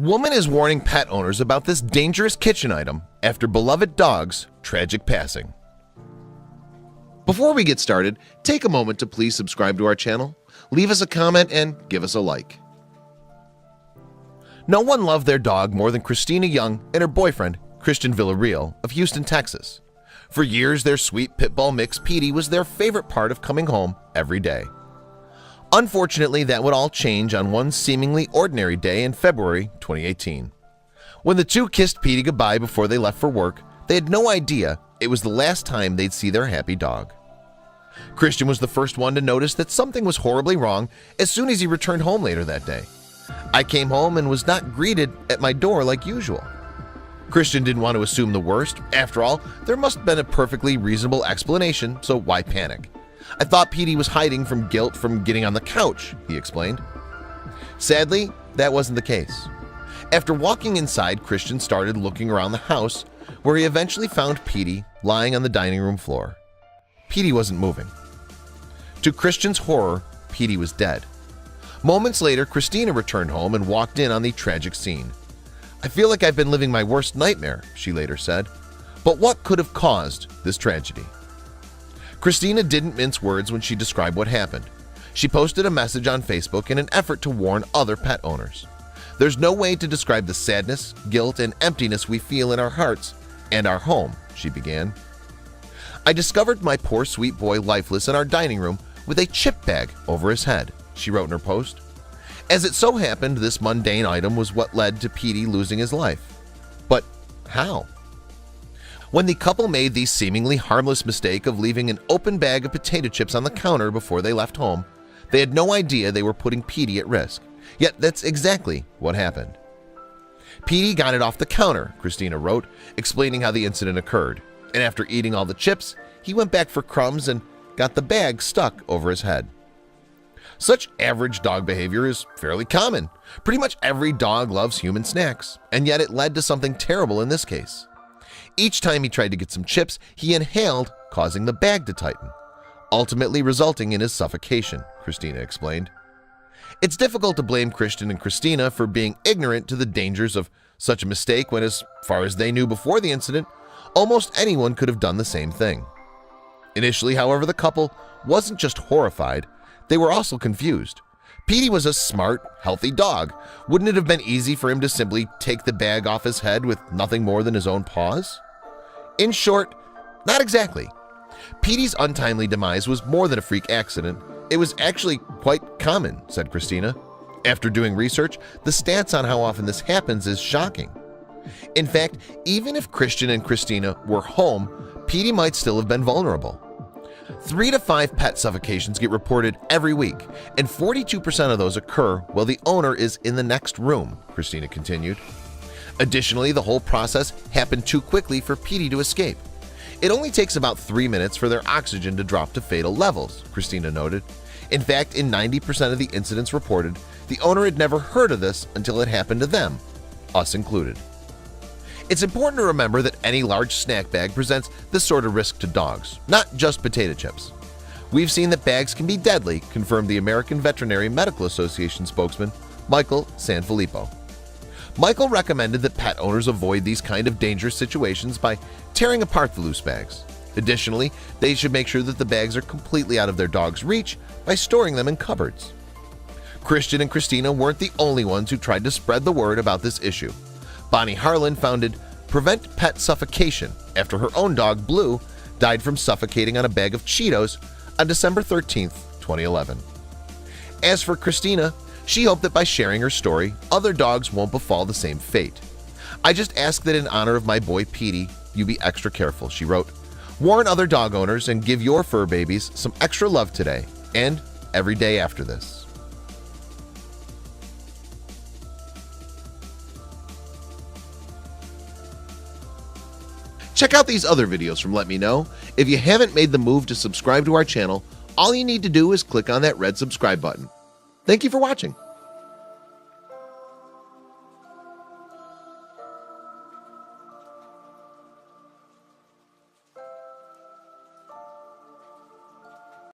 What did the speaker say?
Woman is warning pet owners about this dangerous kitchen item after beloved dog's tragic passing. Before we get started, take a moment to please subscribe to our channel, leave us a comment, and give us a like. No one loved their dog more than Christina Young and her boyfriend, Christian Villarreal of Houston, Texas. For years, their sweet pit bull mix, Petey, was their favorite part of coming home every day. Unfortunately, that would all change on one seemingly ordinary day in February 2018. When the two kissed Petey goodbye before they left for work, they had no idea it was the last time they'd see their happy dog. Christian was the first one to notice that something was horribly wrong as soon as he returned home later that day. "I came home and was not greeted at my door like usual." Christian didn't want to assume the worst. After all, there must have been a perfectly reasonable explanation, so why panic? "I thought Petey was hiding from guilt from getting on the couch," he explained. Sadly, that wasn't the case. After walking inside, Christian started looking around the house, where he eventually found Petey lying on the dining room floor. Petey wasn't moving. To Christian's horror, Petey was dead. Moments later, Christina returned home and walked in on the tragic scene. "I feel like I've been living my worst nightmare," she later said. But what could have caused this tragedy? Christina didn't mince words when she described what happened. She posted a message on Facebook in an effort to warn other pet owners. "There's no way to describe the sadness, guilt, and emptiness we feel in our hearts and our home," she began. "I discovered my poor sweet boy lifeless in our dining room with a chip bag over his head," she wrote in her post. As it so happened, this mundane item was what led to Petey losing his life. But how? When the couple made the seemingly harmless mistake of leaving an open bag of potato chips on the counter before they left home, they had no idea they were putting Petey at risk. Yet that's exactly what happened. "Petey got it off the counter," Christina wrote, explaining how the incident occurred. "And after eating all the chips, he went back for crumbs and got the bag stuck over his head." Such average dog behavior is fairly common. Pretty much every dog loves human snacks, and yet it led to something terrible in this case. Each time he tried to get some chips, he inhaled, causing the bag to tighten, ultimately resulting in his suffocation, Christina explained. It's difficult to blame Christian and Christina for being ignorant to the dangers of such a mistake when, as far as they knew before the incident, almost anyone could have done the same thing. Initially, however, the couple wasn't just horrified, they were also confused. Petey was a smart, healthy dog. Wouldn't it have been easy for him to simply take the bag off his head with nothing more than his own paws? In short, not exactly. Petey's untimely demise was more than a freak accident. It was actually quite common, said Christina. After doing research, the stats on how often this happens is shocking. In fact, even if Christian and Christina were home, Petey might still have been vulnerable. 3 to 5 pet suffocations get reported every week, and 42% of those occur while the owner is in the next room, Christina continued. Additionally, the whole process happened too quickly for Petey to escape. It only takes about 3 minutes for their oxygen to drop to fatal levels, Christina noted. In fact, in 90% of the incidents reported, the owner had never heard of this until it happened to them, us included. It's important to remember that any large snack bag presents this sort of risk to dogs, not just potato chips. We've seen that bags can be deadly, confirmed the American Veterinary Medical Association spokesman, Michael Sanfilippo. Michael recommended that pet owners avoid these kind of dangerous situations by tearing apart the loose bags. Additionally, they should make sure that the bags are completely out of their dog's reach by storing them in cupboards. Christian and Christina weren't the only ones who tried to spread the word about this issue. Bonnie Harlan founded Prevent Pet Suffocation after her own dog, Blue, died from suffocating on a bag of Cheetos on December 13, 2011. As for Christina, she hoped that by sharing her story, other dogs won't befall the same fate. "I just ask that in honor of my boy Petey, you be extra careful," she wrote. "Warn other dog owners and give your fur babies some extra love today and every day after this." Check out these other videos from Let Me Know. If you haven't made the move to subscribe to our channel, all you need to do is click on that red subscribe button. Thank you for watching.